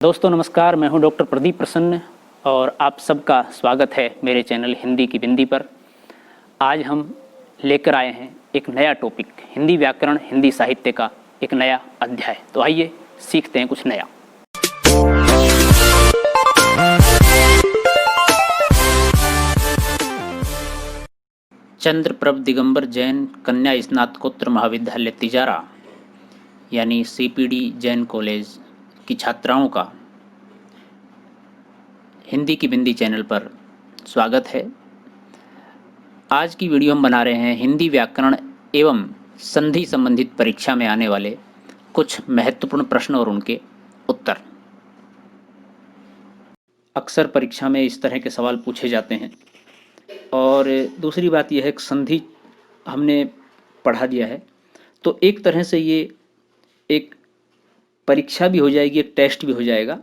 दोस्तों नमस्कार, मैं हूं डॉक्टर प्रदीप प्रसन्न और आप सबका स्वागत है मेरे चैनल हिंदी की बिंदी पर। आज हम लेकर आए हैं एक नया टॉपिक, हिंदी व्याकरण, हिंदी साहित्य का एक नया अध्याय। तो आइए सीखते हैं कुछ नया। चंद्रप्रभ दिगंबर जैन कन्या स्नातकोत्तर महाविद्यालय तिजारा यानी CPD जैन कॉलेज की छात्राओं का हिंदी की बिंदी चैनल पर स्वागत है। आज की वीडियो हम बना रहे हैं हिंदी व्याकरण एवं संधि संबंधित परीक्षा में आने वाले कुछ महत्वपूर्ण प्रश्न और उनके उत्तर। अक्सर परीक्षा में इस तरह के सवाल पूछे जाते हैं। और दूसरी बात यह है कि संधि हमने पढ़ा दिया है, तो एक तरह से ये एक परीक्षा भी हो जाएगी, एक टेस्ट भी हो जाएगा।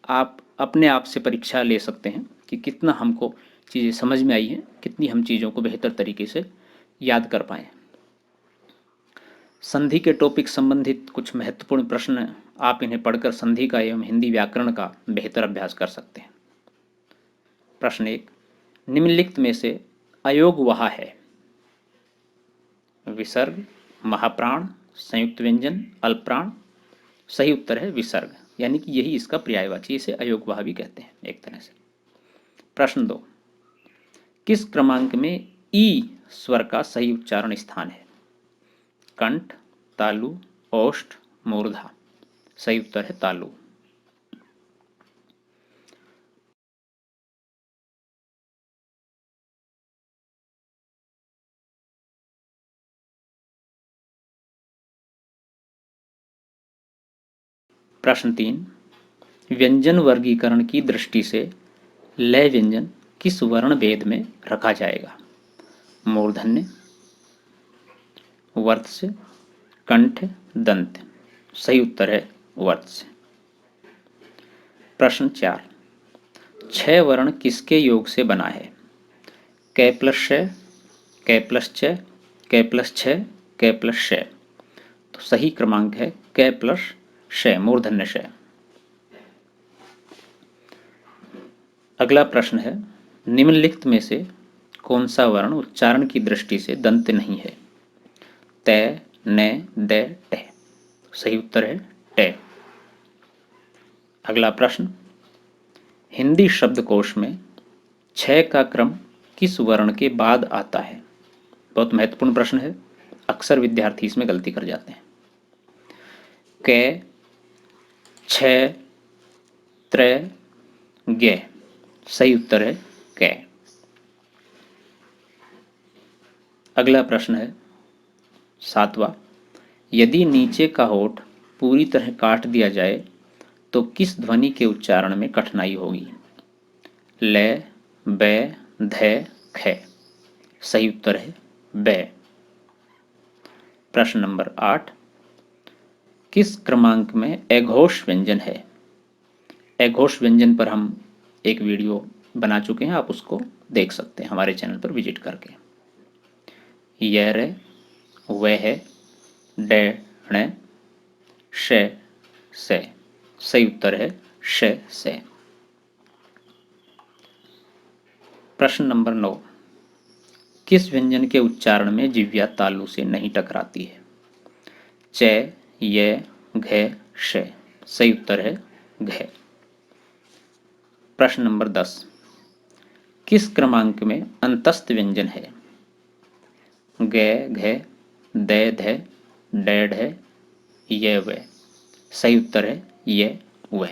आप अपने आप से परीक्षा ले सकते हैं कि कितना हमको चीज़ें समझ में आई हैं, कितनी हम चीज़ों को बेहतर तरीके से याद कर पाएँ। संधि के टॉपिक संबंधित कुछ महत्वपूर्ण प्रश्न आप इन्हें पढ़कर संधि का एवं हिंदी व्याकरण का बेहतर अभ्यास कर सकते हैं। प्रश्न 1, निम्नलिखित में से अयोग वहा है? विसर्ग, महाप्राण, संयुक्त व्यंजन, अल्पप्राण। सही उत्तर है विसर्ग, यानी कि यही इसका पर्यायवाची, इसे अयोगवाह भी कहते हैं एक तरह से। प्रश्न 2, किस क्रमांक में ई स्वर का सही उच्चारण स्थान है? कंठ, तालु, ओष्ठ, मूर्धा। सही उत्तर है तालु। प्रश्न 3, व्यंजन वर्गीकरण की दृष्टि से लय व्यंजन किस वर्ण भेद में रखा जाएगा? मूर्धन्य, वर्त्स्य, कंठ, दंत। सही उत्तर है वर्त्स्य। प्रश्न 4, 6 वर्ण किसके योग से बना है? कै प्लस श, कै प्लस च, कै प्लस छ, कै प्लस श। तो सही क्रमांक है कै प्लस श, मूर्धन्य श। अगला प्रश्न है, निम्नलिखित में से कौन सा वर्ण उच्चारण की दृष्टि से दंत नहीं है? तय, न, द, ट। सही उत्तर है ट। अगला प्रश्न, हिंदी शब्दकोश में 6 का क्रम किस वर्ण के बाद आता है? बहुत महत्वपूर्ण प्रश्न है, अक्सर विद्यार्थी इसमें गलती कर जाते हैं। कै, छ, त्र, गे। सही उत्तर है कै। अगला प्रश्न है 7वां, यदि नीचे का होठ पूरी तरह काट दिया जाए तो किस ध्वनि के उच्चारण में कठिनाई होगी? ल, ब, ध, ख। सही उत्तर है ब। प्रश्न नंबर 8, किस क्रमांक में अघोष व्यंजन है? अघोष व्यंजन पर हम एक वीडियो बना चुके हैं, आप उसको देख सकते हैं हमारे चैनल पर विजिट करके। य, रे, वह, ड, ण, श, से। सही उत्तर है श, से। प्रश्न नंबर 9, किस व्यंजन के उच्चारण में जिह्वा तालु से नहीं टकराती है? च, य, घ, श। सही उत्तर है घ। प्रश्न नंबर 10, किस क्रमांक में अंतस्थ व्यंजन है? ग, घ, द, ध, ड, ढ, य, व। सही उत्तर है य, व।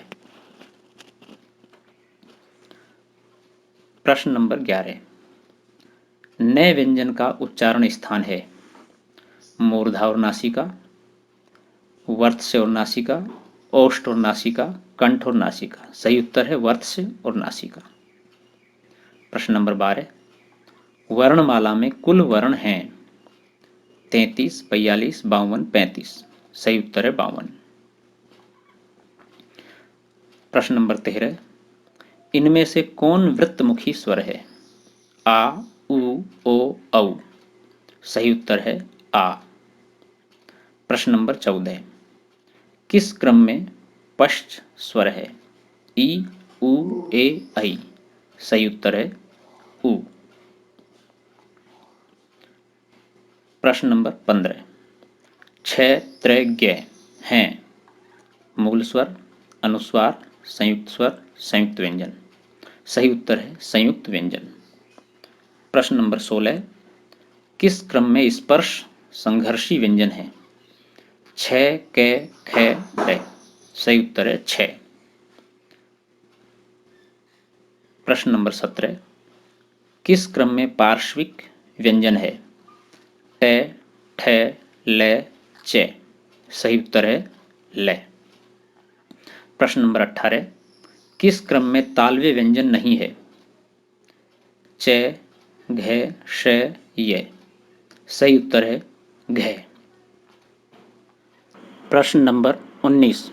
प्रश्न नंबर 11, न व्यंजन का उच्चारण स्थान है? मूर्धा और नासिका, वर्त्स्य और नासिका, ओष्ठ और नासिका, कंठ और नासिका। सही उत्तर है वर्त्स्य और नासिका। प्रश्न नंबर 12, वर्णमाला में कुल वर्ण हैं 33, 42, 52, 35। सही उत्तर है 52। प्रश्न नंबर 13, इनमें से कौन वृत्तमुखी स्वर है? आ, उ, ओ, औ। सही उत्तर है आ। प्रश्न नंबर 14, किस क्रम में पश्च स्वर है? ई उ ए ऐ। सही उत्तर है उ। प्रश्न नंबर 15। छ त्र ज्ञ हैं मूल स्वर, अनुस्वार, संयुक्त स्वर, संयुक्त व्यंजन। सही उत्तर है संयुक्त व्यंजन। प्रश्न नंबर 16। किस क्रम में स्पर्श संघर्षी व्यंजन है? छ कै ख ड। सही उत्तर है छ। प्रश्न नंबर 17। किस क्रम में पार्श्विक व्यंजन है? ट ठ ल च। सही उत्तर है ल। प्रश्न नंबर 18। किस क्रम में तालव्य व्यंजन नहीं है? च घ श य। सही उत्तर है घ। प्रश्न नंबर 19।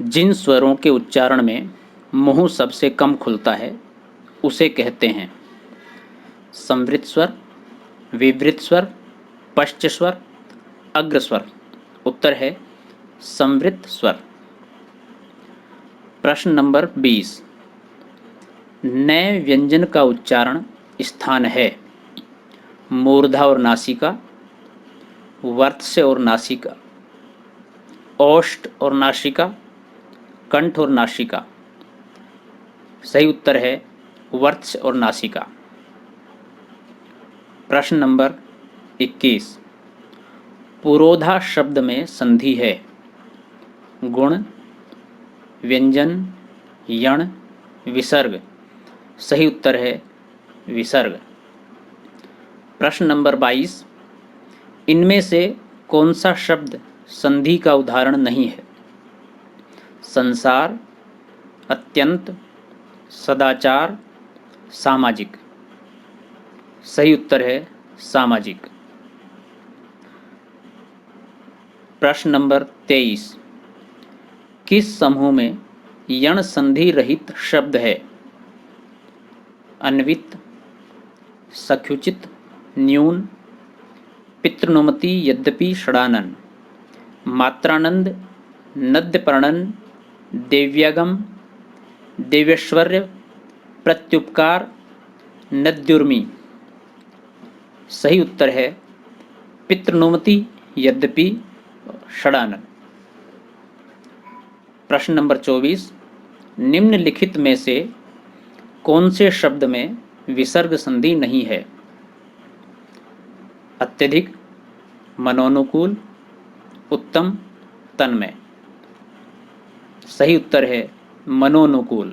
जिन स्वरों के उच्चारण में मुंह सबसे कम खुलता है उसे कहते हैं? संवृत स्वर, विवृत स्वर, पश्च स्वर, अग्र स्वर। उत्तर है संवृत स्वर। प्रश्न नंबर 20। नए व्यंजन का उच्चारण स्थान है? मूर्धा और नासिका, वर्त्स्य और नासिका, ओष्ठ और नासिका, कंठ और नासिका। सही उत्तर है वर्त्स्य और नासिका। प्रश्न नंबर 21। पुरोधा शब्द में संधि है? गुण, व्यंजन, यण, विसर्ग। सही उत्तर है विसर्ग। प्रश्न नंबर 22। इनमें से कौन सा शब्द संधि का उदाहरण नहीं है? संसार, अत्यंत, सदाचार, सामाजिक। सही उत्तर है सामाजिक। प्रश्न नंबर 23। किस समूह में यण संधि रहित शब्द है? अन्वित, सख्युचित, न्यून, पितृनुमति यद्यपि षडानन, मात्रानंद, नद्यपर्णन, देव्यागम, देवेश्वर्य, प्रत्युपकार, नद्युर्मी। सही उत्तर है पितृनुमति यद्यपि षडानन। प्रश्न नंबर 24। निम्नलिखित में से कौन से शब्द में विसर्ग संधि नहीं है? अत्यधिक, मनोनुकूल, उत्तम, तन्मय। सही उत्तर है मनोनुकूल।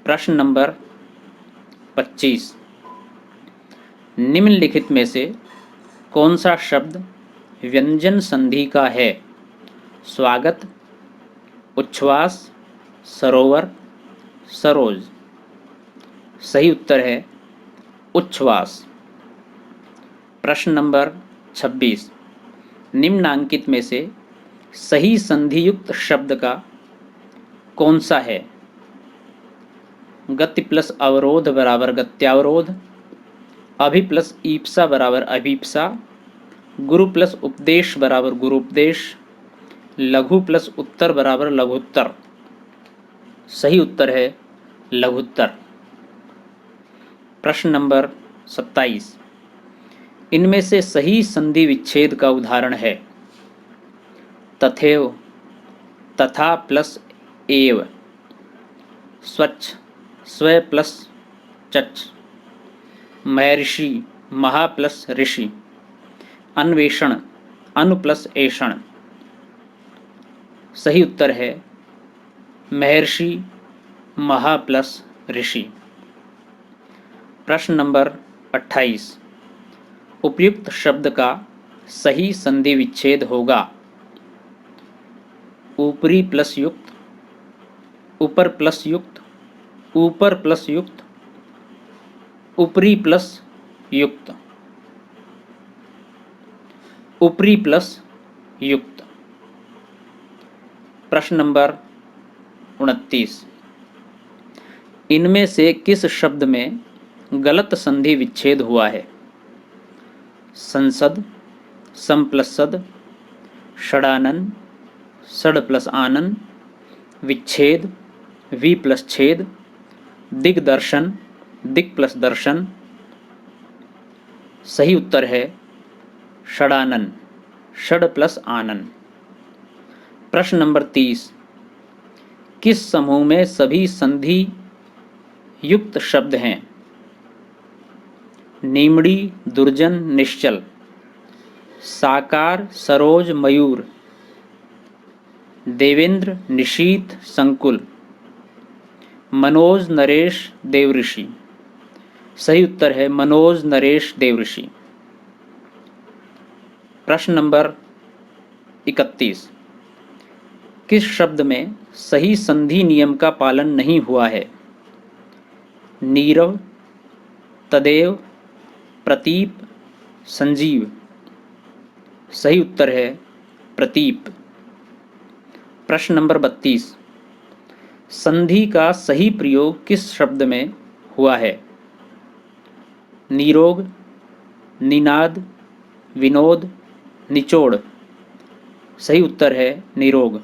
प्रश्न नंबर 25। निम्नलिखित में से कौन सा शब्द व्यंजन संधि का है? स्वागत, उच्छ्वास, सरोवर, सरोज। सही उत्तर है उच्छ्वास। प्रश्न नंबर 26। निम्नांकित में से सही संधियुक्त शब्द का कौन सा है? गति प्लस अवरोध बराबर गत्यावरोध, अभि प्लस ईप्सा बराबर अभीप्सा, गुरु प्लस उपदेश बराबर गुरुपदेश, लघु प्लस उत्तर बराबर लघुत्तर। सही उत्तर है लघुत्तर। प्रश्न नंबर 27। इनमें से सही संधि विच्छेद का उदाहरण है? तथैव, तथा प्लस एव, स्वच्छ, स्व प्लस चच, महर्षि, महा प्लस ऋषि, अन्वेषण, अनु प्लस ऐषण। सही उत्तर है महर्षि, महा प्लस ऋषि। प्रश्न नंबर 28। उपयुक्त शब्द का सही संधि विच्छेद होगा? ऊपरी प्लस युक्त, ऊपर प्लस युक्त, ऊपर प्लस युक्त, ऊपरी प्लस युक्त, ऊपरी प्लस युक्त। प्रश्न नंबर 29। इनमें से किस शब्द में गलत संधि विच्छेद हुआ है? संसद, सम प्लस सद, षडानन, षड प्लस आनन, विच्छेद, वि प्लस छेद, दिग्दर्शन, दिक् प्लस दर्शन। सही उत्तर है षडानन, षड प्लस आनन। प्रश्न नंबर 30, किस समूह में सभी संधि युक्त शब्द हैं? नीमड़ी, दुर्जन, निश्चल। साकार, सरोज, मयूर। देवेंद्र, निशीथ, संकुल। मनोज, नरेश, देवऋषि। सही उत्तर है मनोज, नरेश, देवऋषि। प्रश्न नंबर 31, किस शब्द में सही संधि नियम का पालन नहीं हुआ है? नीरव, तदेव, प्रतीप, संजीव। सही उत्तर है प्रतीप। प्रश्न नंबर 32, संधि का सही प्रयोग किस शब्द में हुआ है? निरोग, निनाद, विनोद, निचोड़। सही उत्तर है निरोग।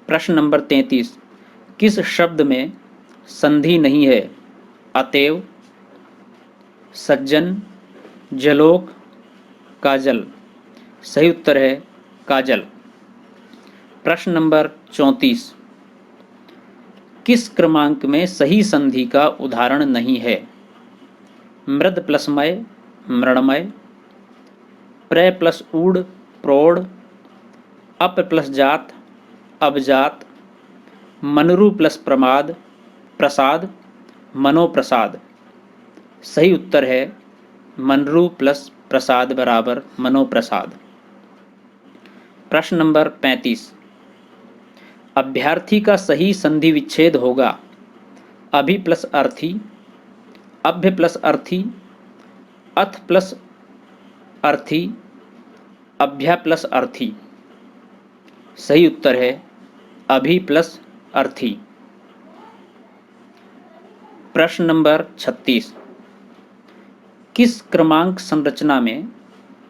प्रश्न नंबर 33, किस शब्द में संधि नहीं है? अतएव, सज्जन, जलोक, काजल। सही उत्तर है काजल। प्रश्न नंबर 34, किस क्रमांक में सही संधि का उदाहरण नहीं है? मृद प्लस मय, मृणमय। प्र प्लस ऊड, प्रौढ़। अप प्लस जात, अबजात। मनरु प्लस प्रमाद, प्रसाद, मनोप्रसाद। सही उत्तर है मनरु प्लस प्रसाद बराबर मनोप्रसाद। प्रश्न नंबर 35, अभ्यर्थी का सही संधि विच्छेद होगा अभि प्लस अर्थी, अभ्य प्लस अर्थी, अथ प्लस अर्थी, अभ्या प्लस अर्थी। सही उत्तर है अभि प्लस अर्थी। प्रश्न नंबर 36, किस क्रमांक संरचना में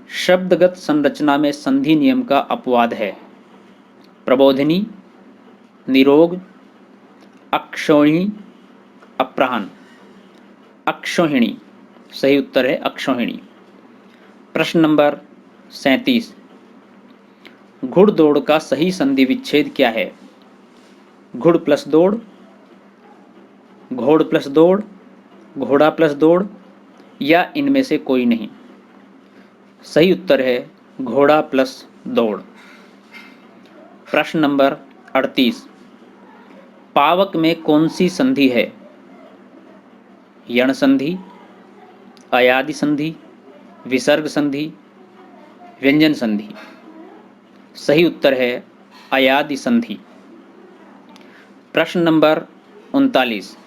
शब्दगत संरचना में संधि नियम का अपवाद है? प्रबोधिनी, निरोग, अक्षौहिणी, अप्राहन। अक्षौहिणी। सही उत्तर है अक्षौहिणी। प्रश्न नंबर 37, घुड़दौड़ का सही संधि विच्छेद क्या है? घुड़ प्लस दौड़, घोड़ प्लस दौड़, घोड़ा प्लस दौड़ या इनमें से कोई नहीं। सही उत्तर है घोड़ा प्लस दौड़। प्रश्न नंबर 38, पावक में कौन सी संधि है? यण संधि, अयादि संधि, विसर्ग संधि, व्यंजन संधि। सही उत्तर है अयादि संधि। प्रश्न नंबर 39,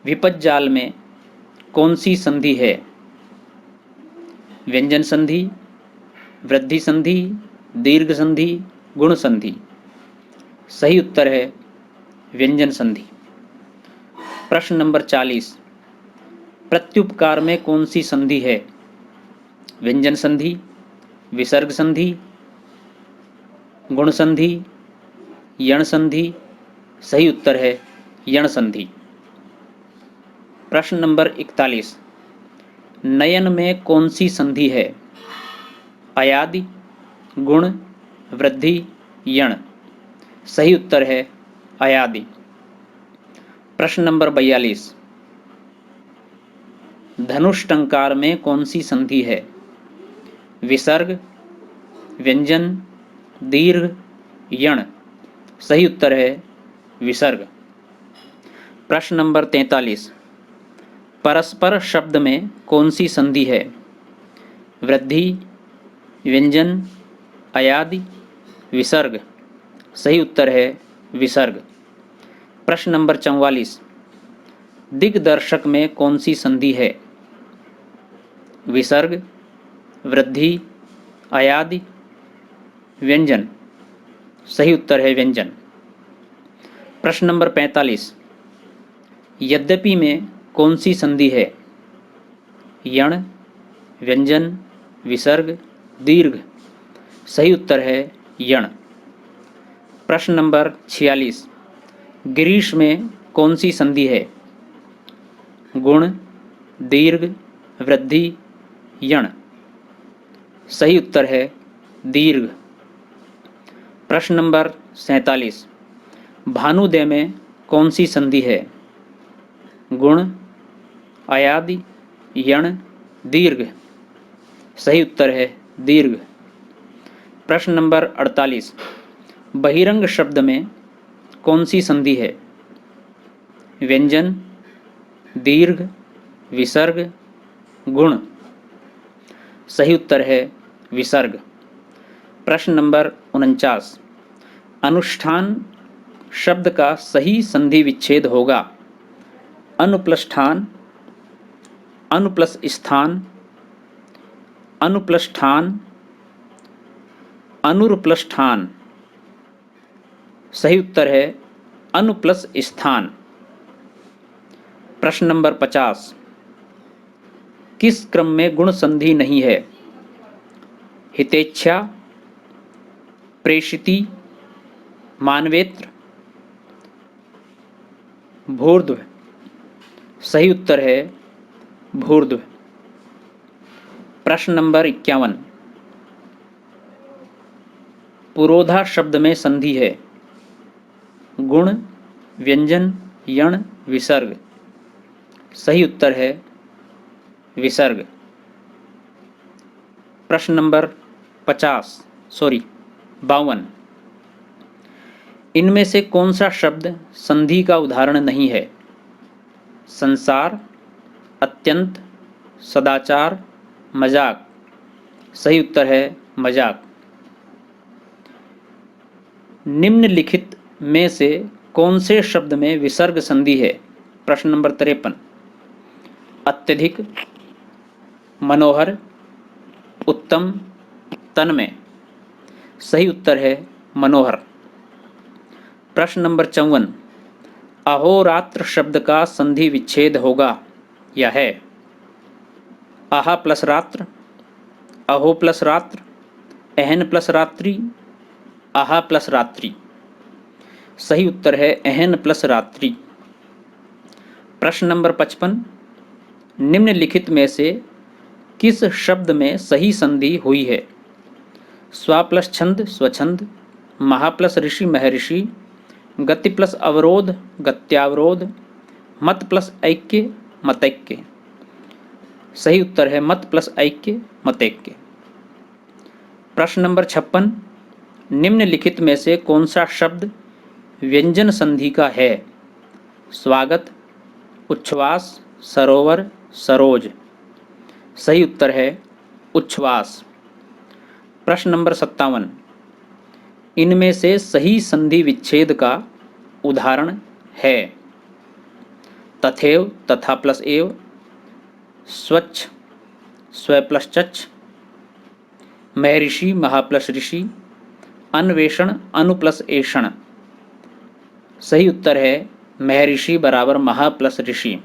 विपद जाल में कौन सी संधि है? व्यंजन संधि, वृद्धि संधि, दीर्घ संधि, गुण संधि। सही उत्तर है व्यंजन संधि। प्रश्न नंबर 40, प्रत्युपकार में कौन सी संधि है? व्यंजन संधि, विसर्ग संधि, गुण संधि, यण संधि। सही उत्तर है यण संधि। प्रश्न नंबर 41, नयन में कौन सी संधि है? अयादि, गुण, वृद्धि, यण। सही उत्तर है अयादि। प्रश्न नंबर 42, धनुष टंकार में कौन सी संधि है? विसर्ग, व्यंजन, दीर्घ, यण। सही उत्तर है विसर्ग। प्रश्न नंबर 43, परस्पर शब्द में कौन सी संधि है? वृद्धि, व्यंजन, अयादि, विसर्ग। सही उत्तर है विसर्ग। प्रश्न नंबर 44, दिग्दर्शक में कौन सी संधि है? विसर्ग, वृद्धि, अयादि, व्यंजन। सही उत्तर है व्यंजन। प्रश्न नंबर 45, यद्यपि में कौन सी संधि है? यण, व्यंजन, विसर्ग, दीर्घ। सही उत्तर है यण। प्रश्न नंबर 46, गिरीश में कौन सी संधि है? गुण, दीर्घ, वृद्धि, यण। सही उत्तर है दीर्घ। प्रश्न नंबर 47, भानुदय में कौन सी संधि है? गुण, अयादि, यण, दीर्घ। सही उत्तर है दीर्घ। प्रश्न नंबर 48, बहिरंग शब्द में कौन सी संधि है? व्यंजन, दीर्घ, विसर्ग, गुण। सही उत्तर है विसर्ग। प्रश्न नंबर 49, अनुष्ठान शब्द का सही संधि विच्छेद होगा? अनुप्लष्ठान, अनुप्लस स्थान, अनुप्लष्ठान, अनुरप्लष्ठान। सही उत्तर है अनुप्लस स्थान। प्रश्न नंबर 50, किस क्रम में गुण संधि नहीं है? हितेच्छा, प्रेषिति, मानवेत्र, भूर्ध्व। सही उत्तर है भूर्ध्व। प्रश्न नंबर 51, पुरोधा शब्द में संधि है? गुण, व्यंजन, यण, विसर्ग। सही उत्तर है विसर्ग। प्रश्न नंबर 52, इनमें से कौन सा शब्द संधि का उदाहरण नहीं है? संसार, अत्यंत, सदाचार, मजाक। सही उत्तर है मजाक। निम्नलिखित में से कौन से शब्द में विसर्ग संधि है? प्रश्न नंबर 53, अत्यधिक, मनोहर, उत्तम, तन्मय। सही उत्तर है मनोहर। प्रश्न नंबर 54, अहोरात्र शब्द का संधि विच्छेद होगा या है? आहा प्लस रात्र, अहो प्लस रात्र, अहन प्लस रात्रि, आहा प्लस रात्रि। सही उत्तर है अहन प्लस रात्रि। प्रश्न नंबर 55, निम्नलिखित में से किस शब्द में सही संधि हुई है? स्वा प्लस छंद, स्वछंद, महा प्लस ऋषि, महर्षि, गति प्लस अवरोध, गत्यावरोध, मत प्लस ऐक्य, मतैक्य। सही उत्तर है मत प्लस ऐक्य, मतैक्य। प्रश्न नंबर 56, निम्नलिखित में से कौन सा शब्द व्यंजन संधि का है? स्वागत, उच्छ्वास, सरोवर, सरोज। सही उत्तर है उच्छ्वास। प्रश्न नंबर 57, इनमें से सही संधि विच्छेद का उदाहरण है? तथैव, तथा प्लस एव, स्वच्छ, स्व प्लस चच्छ, महर्षि, महा प्लस ऋषि, अन्वेषण, अनु प्लस ऐषण। सही उत्तर है महर्षि बराबर महा प्लस ऋषि।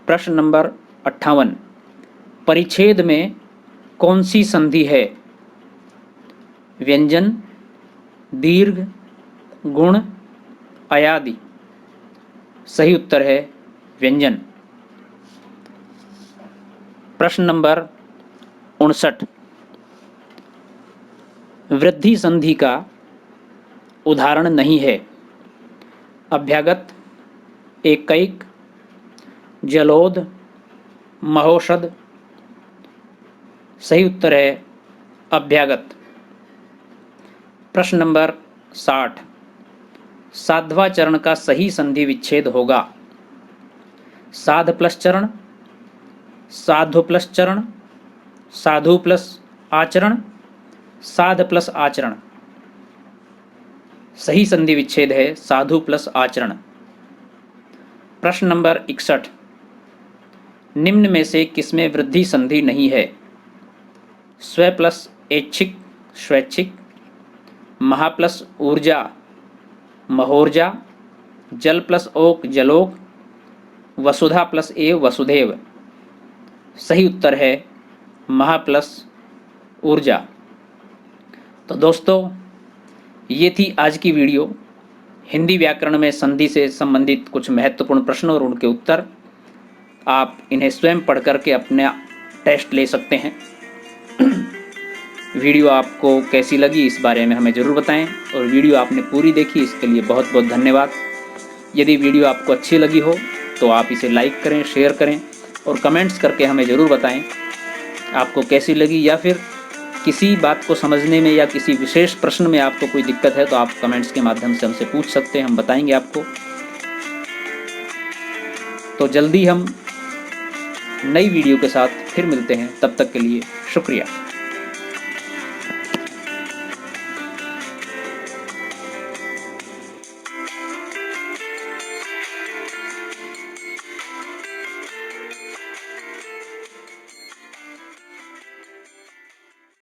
प्रश्न नंबर 58, परिच्छेद में कौन सी संधि है? व्यंजन, दीर्घ, गुण, अयादि। सही उत्तर है व्यंजन। प्रश्न नंबर 59, वृद्धि संधि का उदाहरण नहीं है? अभ्यागत, एकैक, जलोद, महोषध। सही उत्तर है अभ्यागत। प्रश्न नंबर 60, साध्वा चरण का सही संधि विच्छेद होगा? साध प्लस चरण, साधु प्लस चरण, साधु प्लस आचरण, साध प्लस आचरण। सही संधि विच्छेद है साधु प्लस आचरण। प्रश्न नंबर 61, निम्न में से किसमें वृद्धि संधि नहीं है? स्व प्लस ऐच्छिक, स्वैच्छिक, महा प्लस ऊर्जा, महोर्जा, जल प्लस ओक, जलोक, वसुधा प्लस एव, वसुधैव। सही उत्तर है महा प्लस ऊर्जा। तो दोस्तों, ये थी आज की वीडियो। हिंदी व्याकरण में संधि से संबंधित कुछ महत्वपूर्ण प्रश्न और उनके उत्तर। आप इन्हें स्वयं पढ़ करके अपना टेस्ट ले सकते हैं। वीडियो आपको कैसी लगी इस बारे में हमें ज़रूर बताएं, और वीडियो आपने पूरी देखी इसके लिए बहुत बहुत धन्यवाद। यदि वीडियो आपको अच्छी लगी हो तो आप इसे लाइक करें, शेयर करें और कमेंट्स करके हमें ज़रूर बताएं आपको कैसी लगी, या फिर किसी बात को समझने में या किसी विशेष प्रश्न में आपको कोई दिक्कत है तो आप कमेंट्स के माध्यम से हमसे पूछ सकते हैं, हम बताएंगे आपको। तो जल्दी हम नई वीडियो के साथ फिर मिलते हैं, तब तक के लिए शुक्रिया।